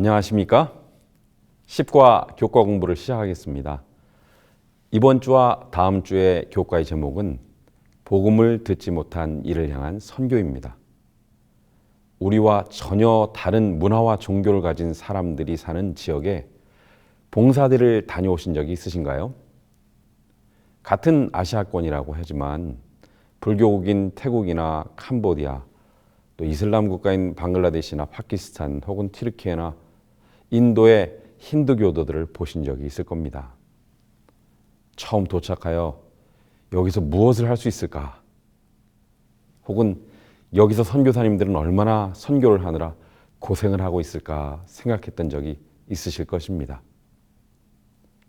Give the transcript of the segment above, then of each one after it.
안녕하십니까? 10과 교과 공부를 시작하겠습니다. 이번 주와 다음 주의 교과의 제목은 복음을 듣지 못한 이를 향한 선교입니다. 우리와 전혀 다른 문화와 종교를 가진 사람들이 사는 지역에 봉사대를 다녀오신 적이 있으신가요? 같은 아시아권이라고 하지만 불교국인 태국이나 캄보디아, 또 이슬람 국가인 방글라데시나 파키스탄 혹은 튀르키예나 인도의 힌두교도들을 보신 적이 있을 겁니다. 처음 도착하여 여기서 무엇을 할 수 있을까? 혹은 여기서 선교사님들은 얼마나 선교를 하느라 고생을 하고 있을까 생각했던 적이 있으실 것입니다.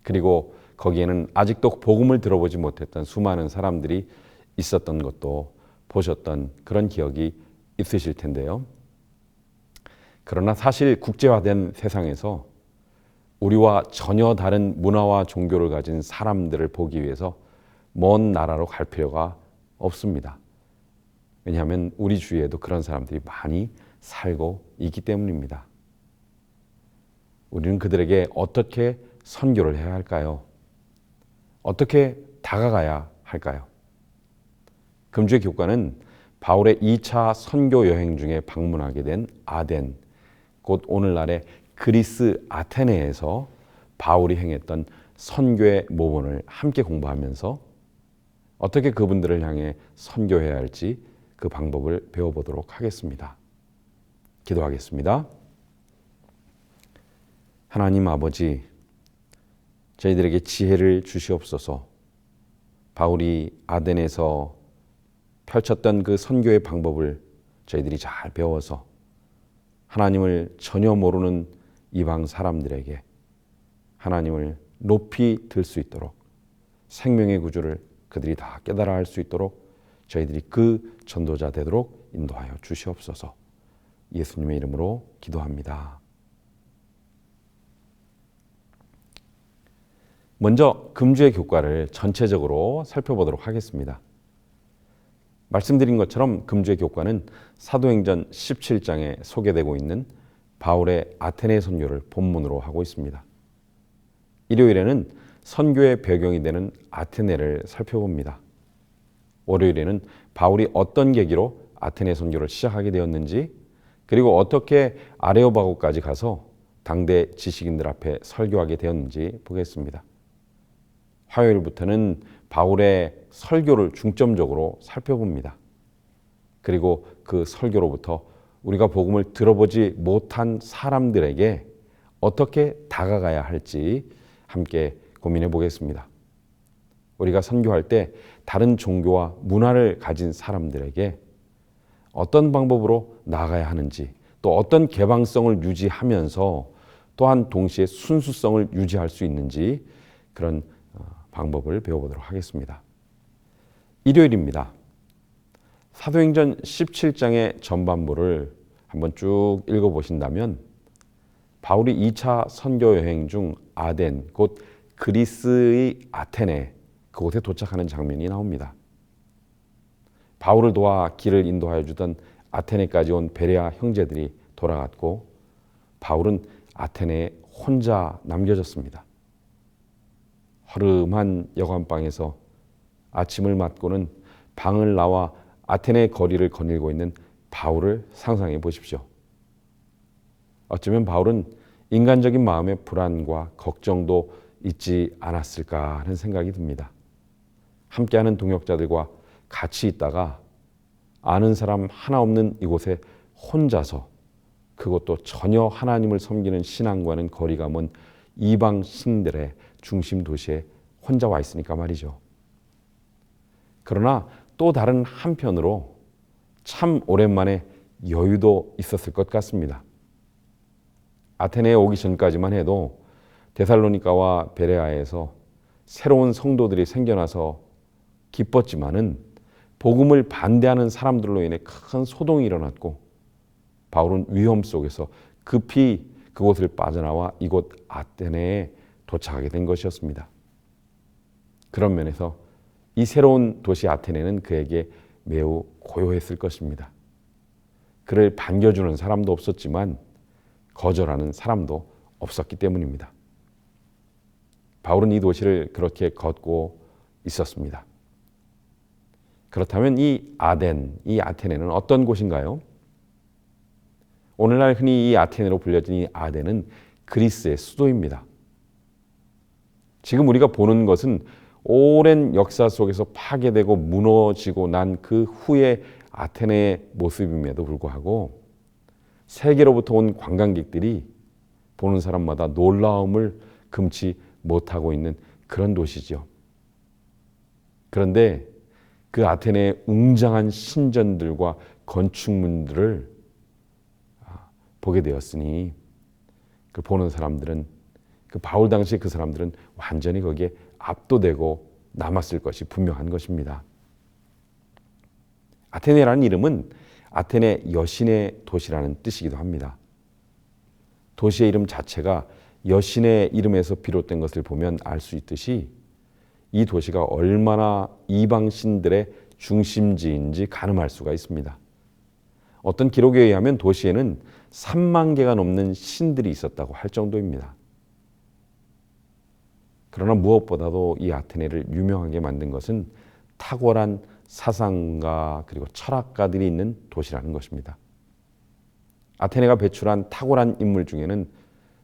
그리고 거기에는 아직도 복음을 들어보지 못했던 수많은 사람들이 있었던 것도 보셨던 그런 기억이 있으실 텐데요. 그러나 사실 국제화된 세상에서 우리와 전혀 다른 문화와 종교를 가진 사람들을 보기 위해서 먼 나라로 갈 필요가 없습니다. 왜냐하면 우리 주위에도 그런 사람들이 많이 살고 있기 때문입니다. 우리는 그들에게 어떻게 선교를 해야 할까요? 어떻게 다가가야 할까요? 금주의 교과는 바울의 2차 선교 여행 중에 방문하게 된 아덴, 곧 오늘날의 그리스 아테네에서 바울이 행했던 선교의 모본을 함께 공부하면서 어떻게 그분들을 향해 선교해야 할지 그 방법을 배워보도록 하겠습니다. 기도하겠습니다. 하나님 아버지, 저희들에게 지혜를 주시옵소서. 바울이 아덴에서 펼쳤던 그 선교의 방법을 저희들이 잘 배워서 하나님을 전혀 모르는 이방 사람들에게 하나님을 높이 들 수 있도록 생명의 구주를 그들이 다 깨달아 할 수 있도록 저희들이 그 전도자 되도록 인도하여 주시옵소서. 예수님의 이름으로 기도합니다. 먼저 금주의 교과를 전체적으로 살펴보도록 하겠습니다. 말씀드린 것처럼 금주의 교과는 사도행전 17장에 소개되고 있는 바울의 아테네 선교를 본문으로 하고 있습니다. 일요일에는 선교의 배경이 되는 아테네를 살펴봅니다. 월요일에는 바울이 어떤 계기로 아테네 선교를 시작하게 되었는지, 그리고 어떻게 아레오바고까지 가서 당대 지식인들 앞에 설교하게 되었는지 보겠습니다. 화요일부터는 바울의 설교를 중점적으로 살펴봅니다. 그리고 그 설교로부터 우리가 복음을 들어보지 못한 사람들에게 어떻게 다가가야 할지 함께 고민해 보겠습니다. 우리가 선교할 때 다른 종교와 문화를 가진 사람들에게 어떤 방법으로 나아가야 하는지, 또 어떤 개방성을 유지하면서 또한 동시에 순수성을 유지할 수 있는지 그런 방법을 배워보도록 하겠습니다. 일요일입니다. 사도행전 17장의 전반부를 한번 쭉 읽어보신다면 바울이 2차 선교 여행 중 아덴, 곧 그리스의 아테네, 그곳에 도착하는 장면이 나옵니다. 바울을 도와 길을 인도하여 주던 아테네까지 온 베레아 형제들이 돌아갔고 바울은 아테네에 혼자 남겨졌습니다. 허름한 여관방에서 아침을 맞고는 방을 나와 아테네 거리를 거닐고 있는 바울을 상상해 보십시오. 어쩌면 바울은 인간적인 마음의 불안과 걱정도 있지 않았을까 하는 생각이 듭니다. 함께하는 동역자들과 같이 있다가 아는 사람 하나 없는 이곳에 혼자서, 그것도 전혀 하나님을 섬기는 신앙과는 거리가 먼 이방 신들의 중심 도시에 혼자 와 있으니까 말이죠. 그러나 또 다른 한편으로 참 오랜만에 여유도 있었을 것 같습니다. 아테네에 오기 전까지만 해도 데살로니가와 베레아에서 새로운 성도들이 생겨나서 기뻤지만은 복음을 반대하는 사람들로 인해 큰 소동이 일어났고 바울은 위험 속에서 급히 그곳을 빠져나와 이곳 아테네에 도착하게 된 것이었습니다. 그런 면에서 이 새로운 도시 아테네는 그에게 매우 고요했을 것입니다. 그를 반겨주는 사람도 없었지만 거절하는 사람도 없었기 때문입니다. 바울은 이 도시를 그렇게 걷고 있었습니다. 그렇다면 이 아테네는 어떤 곳인가요? 오늘날 흔히 이 아테네로 불려진 이 아덴은 그리스의 수도입니다. 지금 우리가 보는 것은 오랜 역사 속에서 파괴되고 무너지고 난 그 후의 아테네의 모습임에도 불구하고 세계로부터 온 관광객들이 보는 사람마다 놀라움을 금치 못하고 있는 그런 도시죠. 그런데 그 아테네의 웅장한 신전들과 건축물들을 보게 되었으니 그 보는 사람들은, 그 바울 당시 그 사람들은 완전히 거기에 압도되고 남았을 것이 분명한 것입니다. 아테네라는 이름은 아테네 여신의 도시라는 뜻이기도 합니다. 도시의 이름 자체가 여신의 이름에서 비롯된 것을 보면 알 수 있듯이 이 도시가 얼마나 이방 신들의 중심지인지 가늠할 수가 있습니다. 어떤 기록에 의하면 도시에는 3만 개가 넘는 신들이 있었다고 할 정도입니다. 그러나 무엇보다도 이 아테네를 유명하게 만든 것은 탁월한 사상가 그리고 철학가들이 있는 도시라는 것입니다. 아테네가 배출한 탁월한 인물 중에는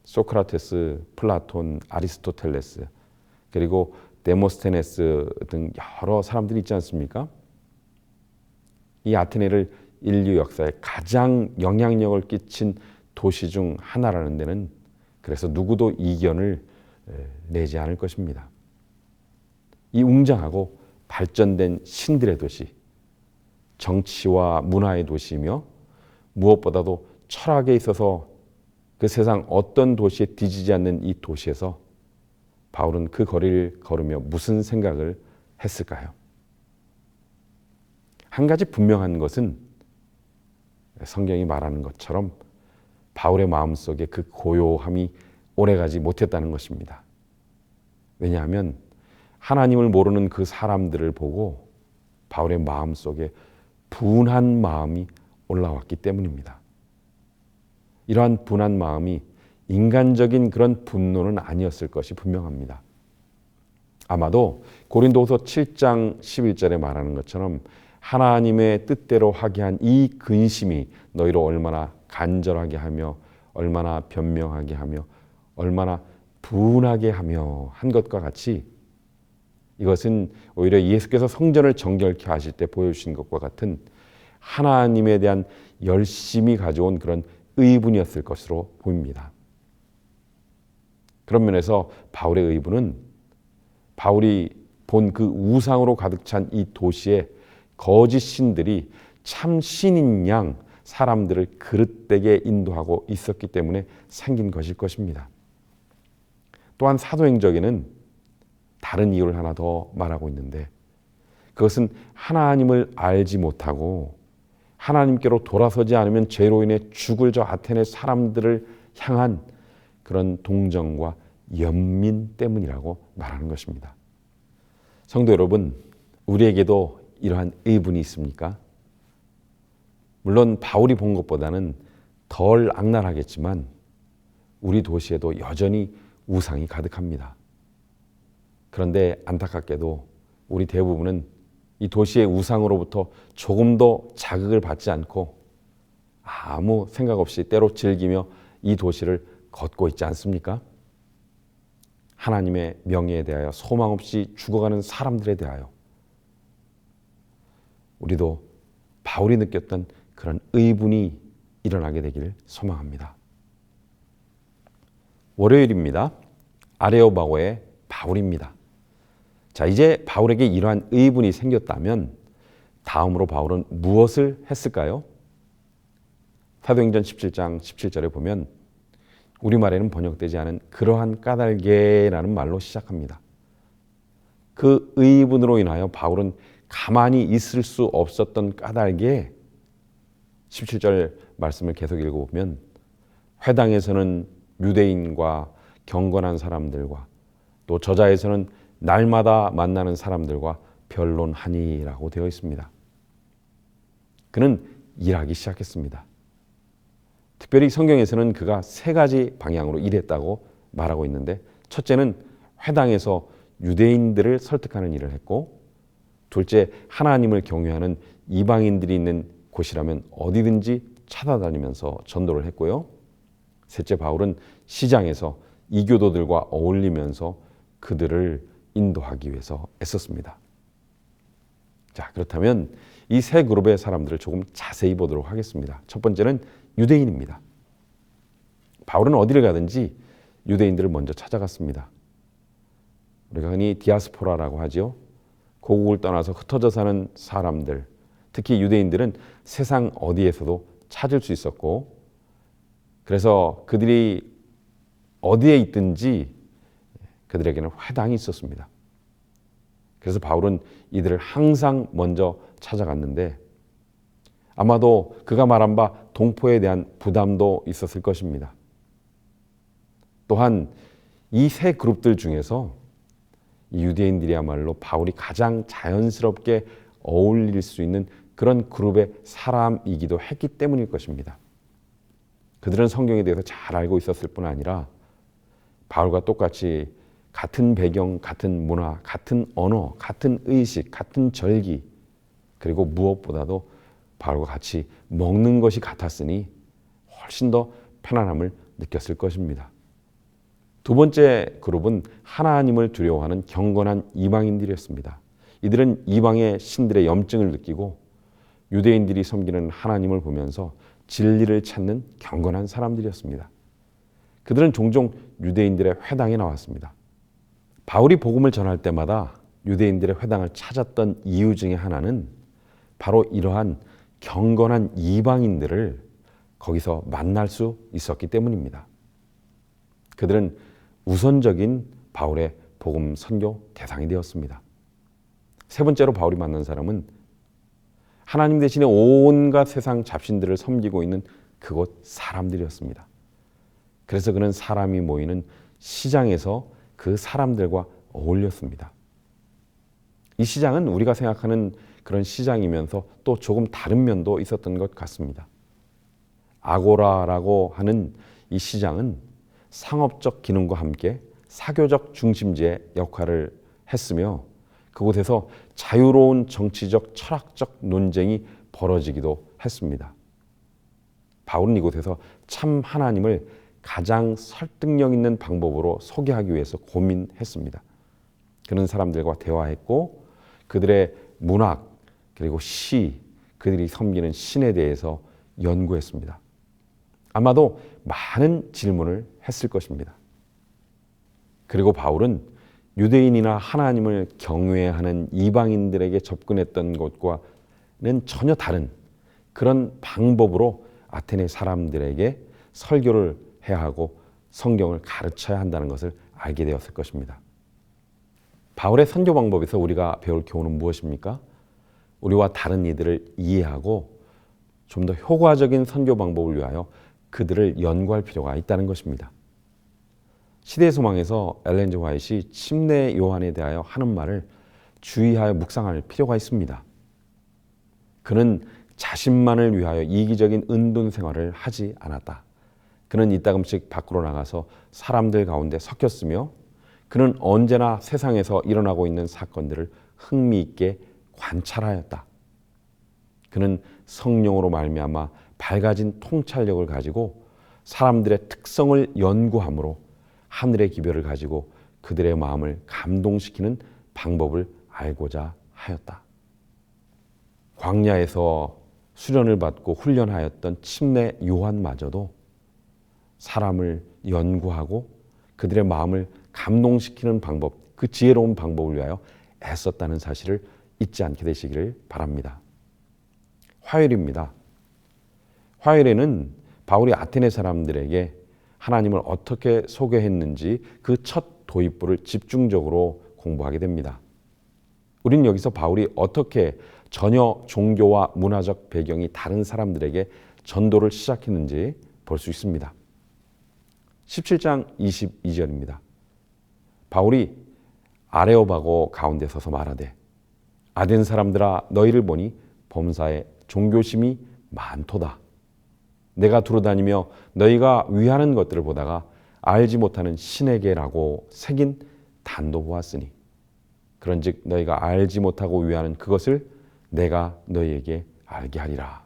소크라테스, 플라톤, 아리스토텔레스, 그리고 데모스테네스 등 여러 사람들이 있지 않습니까? 이 아테네를 인류 역사에 가장 영향력을 끼친 도시 중 하나라는 데는 그래서 누구도 이견을 내지 않을 것입니다. 이 웅장하고 발전된 신들의 도시, 정치와 문화의 도시이며 무엇보다도 철학에 있어서 그 세상 어떤 도시에 뒤지지 않는 이 도시에서 바울은 그 거리를 걸으며 무슨 생각을 했을까요? 한 가지 분명한 것은 성경이 말하는 것처럼 바울의 마음속에 그 고요함이 오래가지 못했다는 것입니다. 왜냐하면 하나님을 모르는 그 사람들을 보고 바울의 마음속에 분한 마음이 올라왔기 때문입니다. 이러한 분한 마음이 인간적인 그런 분노는 아니었을 것이 분명합니다. 아마도 고린도후서 7장 11절에 말하는 것처럼 하나님의 뜻대로 하게 한 이 근심이 너희를 얼마나 간절하게 하며 얼마나 변명하게 하며 얼마나 분하게 하며 한 것과 같이 이것은 오히려 예수께서 성전을 정결케 하실 때 보여주신 것과 같은 하나님에 대한 열심히 가져온 그런 의분이었을 것으로 보입니다. 그런 면에서 바울의 의분은 바울이 본 그 우상으로 가득 찬 이 도시에 거짓 신들이 참 신인 양 사람들을 그릇되게 인도하고 있었기 때문에 생긴 것일 것입니다. 또한 사도행전에는 다른 이유를 하나 더 말하고 있는데 그것은 하나님을 알지 못하고 하나님께로 돌아서지 않으면 죄로 인해 죽을 저 아테네 사람들을 향한 그런 동정과 연민 때문이라고 말하는 것입니다. 성도 여러분, 우리에게도 이러한 의분이 있습니까? 물론 바울이 본 것보다는 덜 악랄하겠지만 우리 도시에도 여전히 우상이 가득합니다. 그런데 안타깝게도 우리 대부분은 이 도시의 우상으로부터 조금도 자극을 받지 않고 아무 생각 없이 때로 즐기며 이 도시를 걷고 있지 않습니까? 하나님의 명예에 대하여 소망 없이 죽어가는 사람들에 대하여 우리도 바울이 느꼈던 그런 의분이 일어나게 되기를 소망합니다. 월요일입니다. 아레오바고의 바울입니다. 자, 이제 바울에게 이러한 의분이 생겼다면 다음으로 바울은 무엇을 했을까요? 사도행전 17장 17절에 보면 우리말에는 번역되지 않은 그러한 까닭에라는 말로 시작합니다. 그 의분으로 인하여 바울은 가만히 있을 수 없었던 까닭에 17절 말씀을 계속 읽어보면 회당에서는 유대인과 경건한 사람들과 또 저자에서는 날마다 만나는 사람들과 변론하니라고 되어 있습니다. 그는 일하기 시작했습니다. 특별히 성경에서는 그가 세 가지 방향으로 일했다고 말하고 있는데, 첫째는 회당에서 유대인들을 설득하는 일을 했고, 둘째, 하나님을 경외하는 이방인들이 있는 곳이라면 어디든지 찾아다니면서 전도를 했고요. 셋째, 바울은 시장에서 이교도들과 어울리면서 그들을 인도하기 위해서 애썼습니다. 자, 그렇다면 이 세 그룹의 사람들을 조금 자세히 보도록 하겠습니다. 첫 번째는 유대인입니다. 바울은 어디를 가든지 유대인들을 먼저 찾아갔습니다. 우리가 흔히 디아스포라라고 하죠. 고국을 떠나서 흩어져 사는 사람들, 특히 유대인들은 세상 어디에서도 찾을 수 있었고, 그래서 그들이 어디에 있든지 그들에게는 회당이 있었습니다. 그래서 바울은 이들을 항상 먼저 찾아갔는데, 아마도 그가 말한 바 동포에 대한 부담도 있었을 것입니다. 또한 이 세 그룹들 중에서 이 유대인들이야말로 바울이 가장 자연스럽게 어울릴 수 있는 그런 그룹의 사람이기도 했기 때문일 것입니다. 그들은 성경에 대해서 잘 알고 있었을 뿐 아니라 바울과 똑같이 같은 배경, 같은 문화, 같은 언어, 같은 의식, 같은 절기, 그리고 무엇보다도 바울과 같이 먹는 것이 같았으니 훨씬 더 편안함을 느꼈을 것입니다. 두 번째 그룹은 하나님을 두려워하는 경건한 이방인들이었습니다. 이들은 이방의 신들의 염증을 느끼고 유대인들이 섬기는 하나님을 보면서 진리를 찾는 경건한 사람들이었습니다. 그들은 종종 유대인들의 회당에 나왔습니다. 바울이 복음을 전할 때마다 유대인들의 회당을 찾았던 이유 중에 하나는 바로 이러한 경건한 이방인들을 거기서 만날 수 있었기 때문입니다. 그들은 우선적인 바울의 복음 선교 대상이 되었습니다. 세 번째로 바울이 만난 사람은 하나님 대신에 온갖 세상 잡신들을 섬기고 있는 그곳 사람들이었습니다. 그래서 그는 사람이 모이는 시장에서 그 사람들과 어울렸습니다. 이 시장은 우리가 생각하는 그런 시장이면서 또 조금 다른 면도 있었던 것 같습니다. 아고라라고 하는 이 시장은 상업적 기능과 함께 사교적 중심지의 역할을 했으며, 그곳에서 자유로운 정치적, 철학적 논쟁이 벌어지기도 했습니다. 바울은 이곳에서 참 하나님을 가장 설득력 있는 방법으로 소개하기 위해서 고민했습니다. 그런 사람들과 대화했고, 그들의 문학, 그리고 시, 그들이 섬기는 신에 대해서 연구했습니다. 아마도 많은 질문을 했을 것입니다. 그리고 바울은 유대인이나 하나님을 경외하는 이방인들에게 접근했던 것과는 전혀 다른 그런 방법으로 아테네 사람들에게 설교를 해야 하고 성경을 가르쳐야 한다는 것을 알게 되었을 것입니다. 바울의 선교 방법에서 우리가 배울 교훈은 무엇입니까? 우리와 다른 이들을 이해하고 좀 더 효과적인 선교 방법을 위하여 그들을 연구할 필요가 있다는 것입니다. 시대의 소망에서 엘렌 G. 화이트이 침례 요한에 대하여 하는 말을 주의하여 묵상할 필요가 있습니다. 그는 자신만을 위하여 이기적인 은둔 생활을 하지 않았다. 그는 이따금씩 밖으로 나가서 사람들 가운데 섞였으며, 그는 언제나 세상에서 일어나고 있는 사건들을 흥미있게 관찰하였다. 그는 성령으로 말미암아 밝아진 통찰력을 가지고 사람들의 특성을 연구함으로 하늘의 기별을 가지고 그들의 마음을 감동시키는 방법을 알고자 하였다. 광야에서 수련을 받고 훈련하였던 침례 요한마저도 사람을 연구하고 그들의 마음을 감동시키는 방법, 그 지혜로운 방법을 위하여 애썼다는 사실을 잊지 않게 되시기를 바랍니다. 화요일입니다. 화요일에는 바울이 아테네 사람들에게 하나님을 어떻게 소개했는지 그 첫 도입부를 집중적으로 공부하게 됩니다. 우리는 여기서 바울이 어떻게 전혀 종교와 문화적 배경이 다른 사람들에게 전도를 시작했는지 볼 수 있습니다. 17장 22절입니다. 바울이 아레오바고 가운데 서서 말하되 아덴 사람들아 너희를 보니 범사에 종교심이 많도다. 내가 두루다니며 너희가 위하는 것들을 보다가 알지 못하는 신에게라고 새긴 단도 보았으니 그런즉 너희가 알지 못하고 위하는 그것을 내가 너희에게 알게 하리라.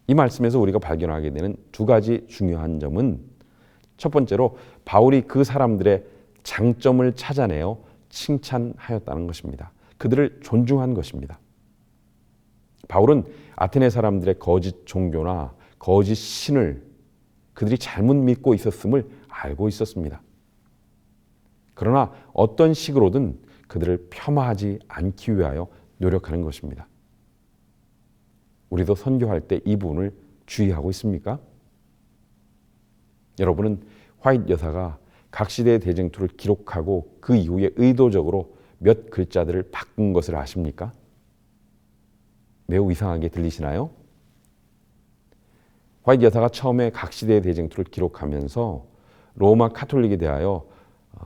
이 말씀에서 우리가 발견하게 되는 두 가지 중요한 점은 첫 번째로 바울이 그 사람들의 장점을 찾아내어 칭찬하였다는 것입니다. 그들을 존중한 것입니다. 바울은 아테네 사람들의 거짓 종교나 거짓 신을 그들이 잘못 믿고 있었음을 알고 있었습니다. 그러나 어떤 식으로든 그들을 폄하하지 않기 위하여 노력하는 것입니다. 우리도 선교할 때 이 부분을 주의하고 있습니까? 여러분은 화이트 여사가 각 시대의 대쟁투를 기록하고 그 이후에 의도적으로 몇 글자들을 바꾼 것을 아십니까? 매우 이상하게 들리시나요? 화이트 여사가 처음에 각 시대의 대쟁투를 기록하면서 로마 카톨릭에 대하여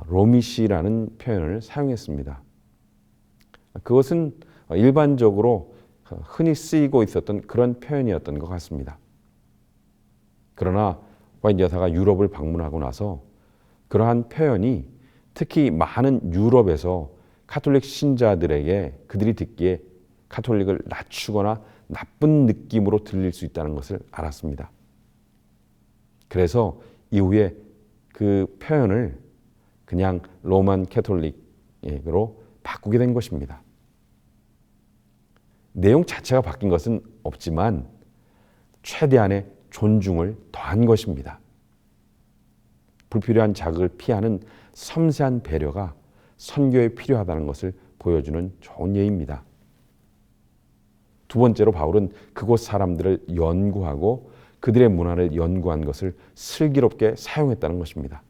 로미시라는 표현을 사용했습니다. 그것은 일반적으로 흔히 쓰이고 있었던 그런 표현이었던 것 같습니다. 그러나 화이트 여사가 유럽을 방문하고 나서 그러한 표현이 특히 많은 유럽에서 카톨릭 신자들에게 그들이 듣기에 카톨릭을 낮추거나 나쁜 느낌으로 들릴 수 있다는 것을 알았습니다. 그래서 이후에 그 표현을 그냥 로만 캐톨릭으로 바꾸게 된 것입니다. 내용 자체가 바뀐 것은 없지만 최대한의 존중을 더한 것입니다. 불필요한 자극을 피하는 섬세한 배려가 선교에 필요하다는 것을 보여주는 좋은 예입니다. 두 번째로 바울은 그곳 사람들을 연구하고 그들의 문화를 연구한 것을 슬기롭게 사용했다는 것입니다.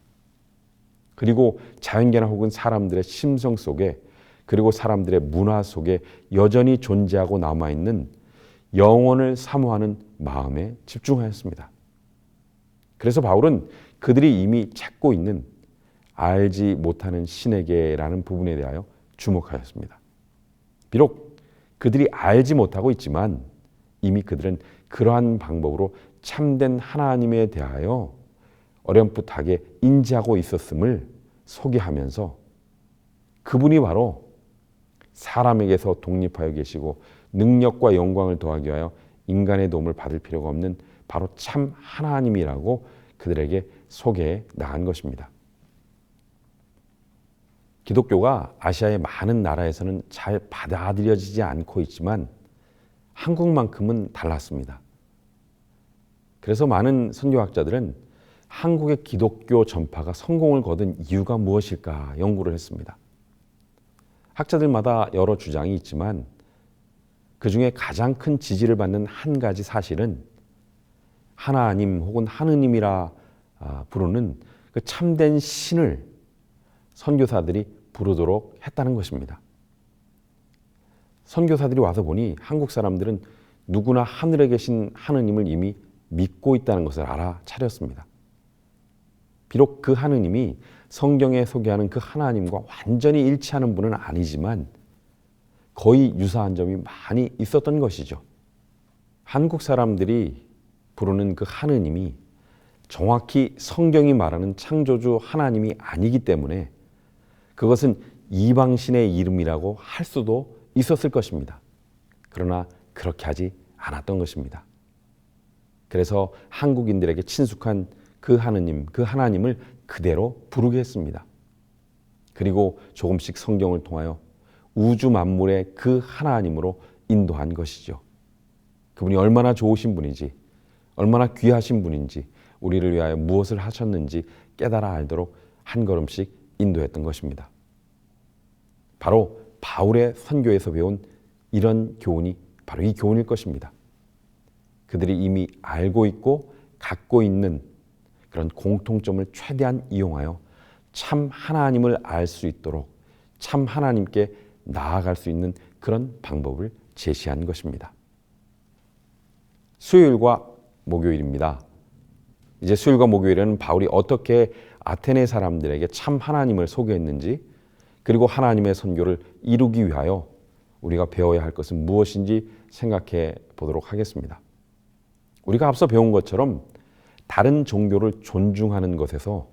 그리고 자연계나 혹은 사람들의 심성 속에 그리고 사람들의 문화 속에 여전히 존재하고 남아있는 영혼을 사모하는 마음에 집중하였습니다. 그래서 바울은 그들이 이미 찾고 있는 알지 못하는 신에게라는 부분에 대하여 주목하였습니다. 비록 그들이 알지 못하고 있지만 이미 그들은 그러한 방법으로 참된 하나님에 대하여 어렴풋하게 인지하고 있었음을 소개하면서 그분이 바로 사람에게서 독립하여 계시고 능력과 영광을 더하기 위하여 인간의 도움을 받을 필요가 없는 바로 참 하나님이라고 그들에게 소개해 나간 것입니다. 기독교가 아시아의 많은 나라에서는 잘 받아들여지지 않고 있지만 한국만큼은 달랐습니다. 그래서 많은 선교학자들은 한국의 기독교 전파가 성공을 거둔 이유가 무엇일까 연구를 했습니다. 학자들마다 여러 주장이 있지만 그 중에 가장 큰 지지를 받는 한 가지 사실은 하나님 혹은 하느님이라 부르는 그 참된 신을 선교사들이 부르도록 했다는 것입니다. 선교사들이 와서 보니 한국 사람들은 누구나 하늘에 계신 하느님을 이미 믿고 있다는 것을 알아차렸습니다. 비록 그 하느님이 성경에 소개하는 그 하나님과 완전히 일치하는 분은 아니지만 거의 유사한 점이 많이 있었던 것이죠. 한국 사람들이 부르는 그 하느님이 정확히 성경이 말하는 창조주 하나님이 아니기 때문에 그것은 이방신의 이름이라고 할 수도 있었을 것입니다. 그러나 그렇게 하지 않았던 것입니다. 그래서 한국인들에게 친숙한 그 하느님, 그 하나님을 그대로 부르게 했습니다. 그리고 조금씩 성경을 통하여 우주 만물의 그 하나님으로 인도한 것이죠. 그분이 얼마나 좋으신 분인지, 얼마나 귀하신 분인지, 우리를 위하여 무엇을 하셨는지 깨달아 알도록 한 걸음씩 인도했던 것입니다. 바로 바울의 선교에서 배운 이런 교훈이 바로 이 교훈일 것입니다. 그들이 이미 알고 있고 갖고 있는 그런 공통점을 최대한 이용하여 참 하나님을 알 수 있도록 참 하나님께 나아갈 수 있는 그런 방법을 제시한 것입니다. 수요일과 목요일입니다. 이제 수요일과 목요일에는 바울이 어떻게 아테네 사람들에게 참 하나님을 소개했는지 그리고 하나님의 선교를 이루기 위하여 우리가 배워야 할 것은 무엇인지 생각해 보도록 하겠습니다. 우리가 앞서 배운 것처럼 다른 종교를 존중하는 것에서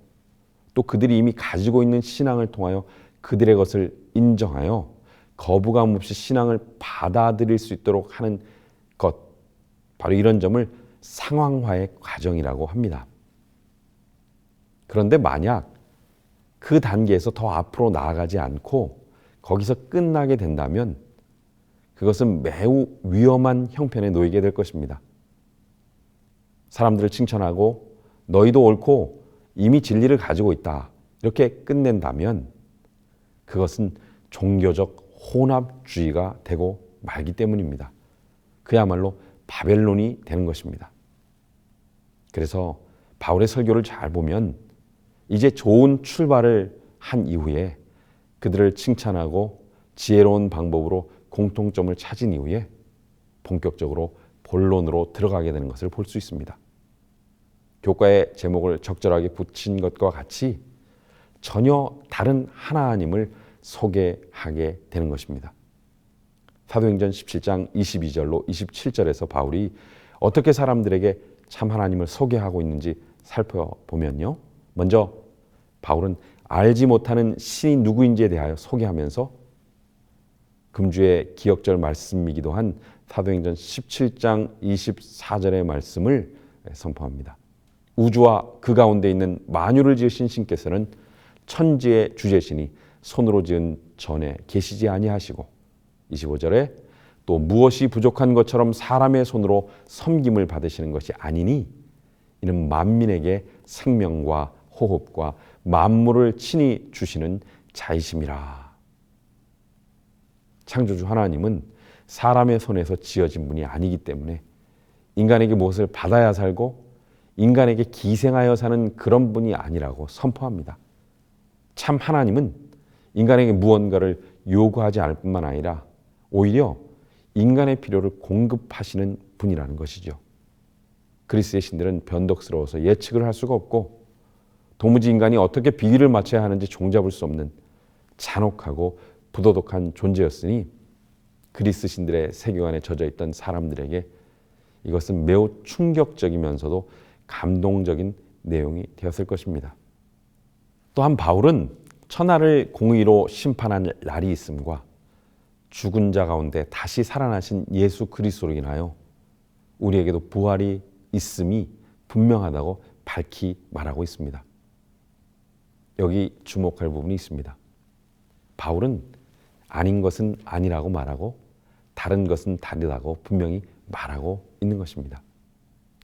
또 그들이 이미 가지고 있는 신앙을 통하여 그들의 것을 인정하여 거부감 없이 신앙을 받아들일 수 있도록 하는 것, 바로 이런 점을 상황화의 과정이라고 합니다. 그런데 만약 그 단계에서 더 앞으로 나아가지 않고 거기서 끝나게 된다면 그것은 매우 위험한 형편에 놓이게 될 것입니다. 사람들을 칭찬하고 너희도 옳고 이미 진리를 가지고 있다 이렇게 끝낸다면 그것은 종교적 혼합주의가 되고 말기 때문입니다. 그야말로 바벨론이 되는 것입니다. 그래서 바울의 설교를 잘 보면 이제 좋은 출발을 한 이후에 그들을 칭찬하고 지혜로운 방법으로 공통점을 찾은 이후에 본격적으로 본론으로 들어가게 되는 것을 볼 수 있습니다. 교과의 제목을 적절하게 붙인 것과 같이 전혀 다른 하나님을 소개하게 되는 것입니다. 사도행전 17장 22절로 27절에서 바울이 어떻게 사람들에게 참 하나님을 소개하고 있는지 살펴보면요. 먼저 바울은 알지 못하는 신이 누구인지에 대하여 소개하면서 금주의 기억절 말씀이기도 한 사도행전 17장 24절의 말씀을 선포합니다. 우주와 그 가운데 있는 만유를 지으신 신께서는 천지의 주제시니 손으로 지은 전에 계시지 아니하시고 25절에 또 무엇이 부족한 것처럼 사람의 손으로 섬김을 받으시는 것이 아니니 이는 만민에게 생명과 호흡과 만물을 친히 주시는 자이심이라. 창조주 하나님은 사람의 손에서 지어진 분이 아니기 때문에 인간에게 무엇을 받아야 살고 인간에게 기생하여 사는 그런 분이 아니라고 선포합니다. 참 하나님은 인간에게 무언가를 요구하지 않을 뿐만 아니라 오히려 인간의 필요를 공급하시는 분이라는 것이죠. 그리스의 신들은 변덕스러워서 예측을 할 수가 없고 도무지 인간이 어떻게 비위를 맞춰야 하는지 종잡을 수 없는 잔혹하고 부도덕한 존재였으니 그리스 신들의 세계관에 젖어있던 사람들에게 이것은 매우 충격적이면서도 감동적인 내용이 되었을 것입니다. 또한 바울은 천하를 공의로 심판할 날이 있음과 죽은 자 가운데 다시 살아나신 예수 그리스도로 인하여 우리에게도 부활이 있음이 분명하다고 밝히 말하고 있습니다. 여기 주목할 부분이 있습니다. 바울은 아닌 것은 아니라고 말하고 다른 것은 다르다고 분명히 말하고 있는 것입니다.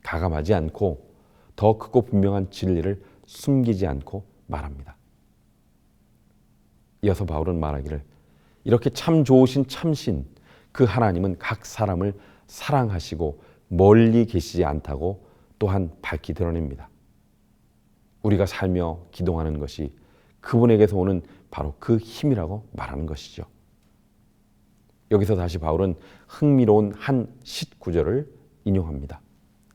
가감하지 않고 더 크고 분명한 진리를 숨기지 않고 말합니다. 이어서 바울은 말하기를 이렇게 참 좋으신 참신 그 하나님은 각 사람을 사랑하시고 멀리 계시지 않다고 또한 밝히 드러냅니다. 우리가 살며 기도하는 것이 그분에게서 오는 바로 그 힘이라고 말하는 것이죠. 여기서 다시 바울은 흥미로운 한 싯구절을 인용합니다.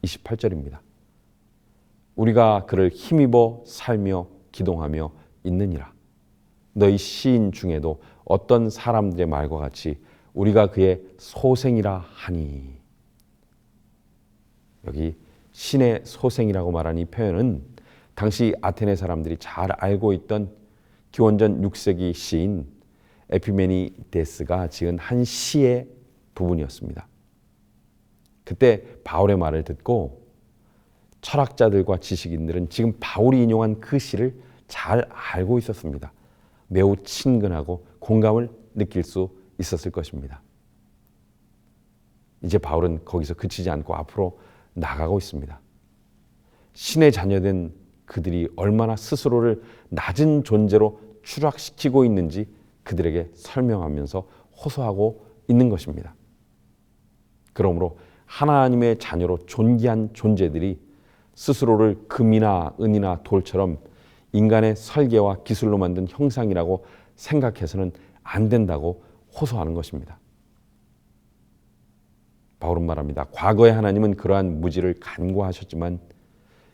28절입니다. 우리가 그를 힘입어 살며 기도하며 있느니라. 너희 시인 중에도 어떤 사람들의 말과 같이 우리가 그의 소생이라 하니. 여기 신의 소생이라고 말한 이 표현은 당시 아테네 사람들이 잘 알고 있던 기원전 6세기 시인 에피메니데스가 지은 한 시의 부분이었습니다. 그때 바울의 말을 듣고 철학자들과 지식인들은 지금 바울이 인용한 그 시를 잘 알고 있었습니다. 매우 친근하고 공감을 느낄 수 있었을 것입니다. 이제 바울은 거기서 그치지 않고 앞으로 나가고 있습니다. 신의 자녀된 그들이 얼마나 스스로를 낮은 존재로 추락시키고 있는지 그들에게 설명하면서 호소하고 있는 것입니다. 그러므로 하나님의 자녀로 존귀한 존재들이 스스로를 금이나 은이나 돌처럼 인간의 설계와 기술로 만든 형상이라고 생각해서는 안 된다고 호소하는 것입니다. 바울은 말합니다. 과거에 하나님은 그러한 무지를 간과하셨지만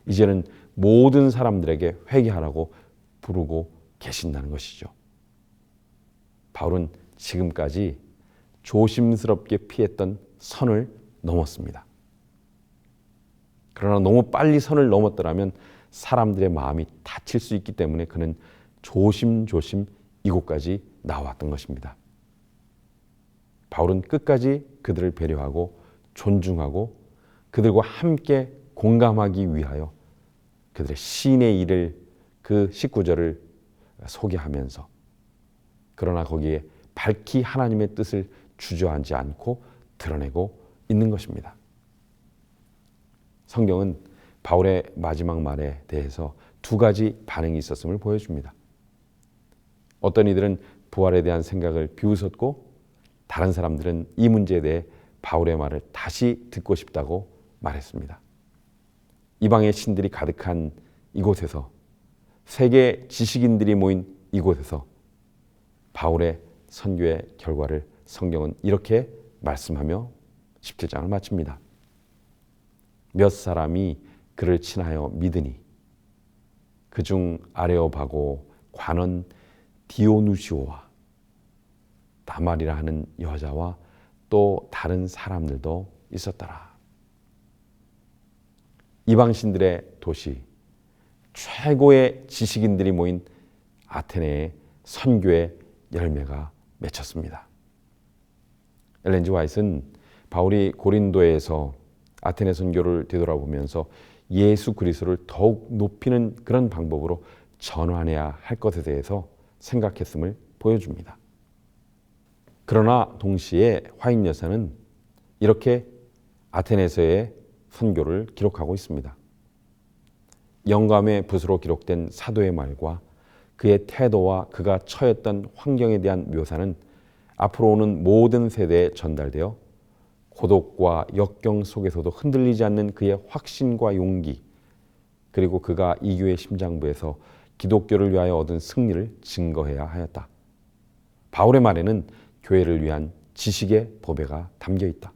이제는 모든 사람들에게 회개하라고 부르고 계신다는 것이죠. 바울은 지금까지 조심스럽게 피했던 선을 넘었습니다. 그러나 너무 빨리 선을 넘었더라면 사람들의 마음이 다칠 수 있기 때문에 그는 조심조심 이곳까지 나왔던 것입니다. 바울은 끝까지 그들을 배려하고 존중하고 그들과 함께 공감하기 위하여 그들의 시인의 일을 그 19절을 소개하면서 그러나 거기에 밝히 하나님의 뜻을 주저앉지 않고 드러내고 있는 것입니다. 성경은 바울의 마지막 말에 대해서 두 가지 반응이 있었음을 보여줍니다. 어떤 이들은 부활에 대한 생각을 비웃었고 다른 사람들은 이 문제에 대해 바울의 말을 다시 듣고 싶다고 말했습니다. 이방의 신들이 가득한 이곳에서 세계 지식인들이 모인 이곳에서 바울의 선교의 결과를 성경은 이렇게 말씀하며 17장을 마칩니다. 몇 사람이 그를 친하여 믿으니 그중 아레오바고 관원 디오누시오와 다말이라 하는 여자와 또 다른 사람들도 있었더라. 이방신들의 도시, 최고의 지식인들이 모인 아테네의 선교의 열매가 맺혔습니다. 엘렌 G. 화이트는 바울이 고린도에서 아테네 선교를 되돌아보면서 예수 그리스도를 더욱 높이는 그런 방법으로 전환해야 할 것에 대해서 생각했음을 보여줍니다. 그러나 동시에 화인 여사는 이렇게 아테네에서의 선교를 기록하고 있습니다. 영감의 붓으로 기록된 사도의 말과 그의 태도와 그가 처했던 환경에 대한 묘사는 앞으로 오는 모든 세대에 전달되어 고독과 역경 속에서도 흔들리지 않는 그의 확신과 용기, 그리고 그가 이교의 심장부에서 기독교를 위하여 얻은 승리를 증거해야 하였다. 바울의 말에는 교회를 위한 지식의 보배가 담겨 있다.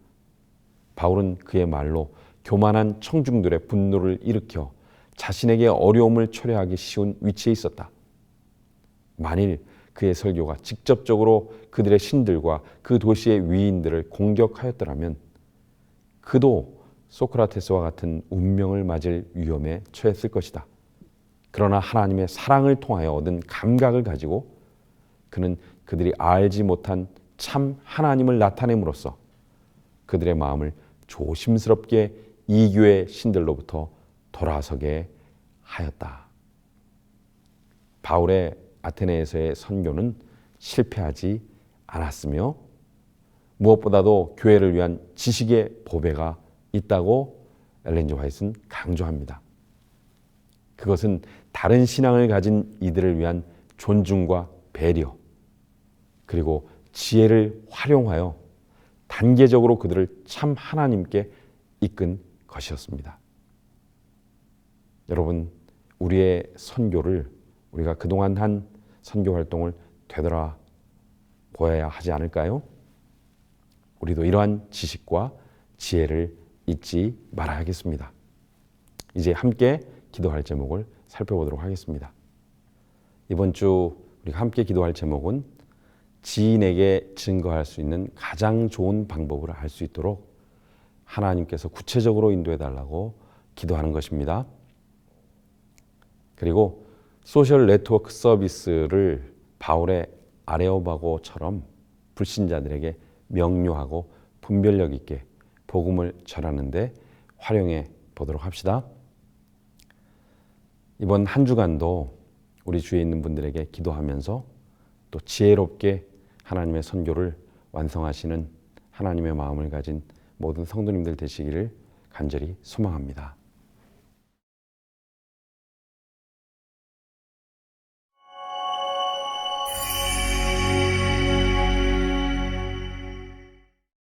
바울은 그의 말로 교만한 청중들의 분노를 일으켜 자신에게 어려움을 초래하기 쉬운 위치에 있었다. 만일 그의 설교가 직접적으로 그들의 신들과 그 도시의 위인들을 공격하였더라면 그도 소크라테스와 같은 운명을 맞을 위험에 처했을 것이다. 그러나 하나님의 사랑을 통하여 얻은 감각을 가지고 그는 그들이 알지 못한 참 하나님을 나타냄으로써 그들의 마음을 조심스럽게 이교의 신들로부터 돌아서게 하였다. 바울의 아테네에서의 선교는 실패하지 않았으며 무엇보다도 교회를 위한 지식의 보배가 있다고 엘렌 G. 화이트는 강조합니다. 그것은 다른 신앙을 가진 이들을 위한 존중과 배려, 그리고 지혜를 활용하여 단계적으로 그들을 참 하나님께 이끈 것이었습니다. 여러분, 우리의 선교를 우리가 그동안 한 선교 활동을 되돌아 보아야 하지 않을까요? 우리도 이러한 지식과 지혜를 잊지 말아야겠습니다. 이제 함께 기도할 제목을 살펴보도록 하겠습니다. 이번 주 우리가 함께 기도할 제목은 지인에게 증거할 수 있는 가장 좋은 방법을 알 수 있도록 하나님께서 구체적으로 인도해 달라고 기도하는 것입니다. 그리고 소셜 네트워크 서비스를 바울의 아레오바고처럼 불신자들에게 명료하고 분별력 있게 복음을 전하는 데 활용해 보도록 합시다. 이번 한 주간도 우리 주위에 있는 분들에게 기도하면서 또 지혜롭게 하나님의 선교를 완성하시는 하나님의 마음을 가진 모든 성도님들 되시기를 간절히 소망합니다.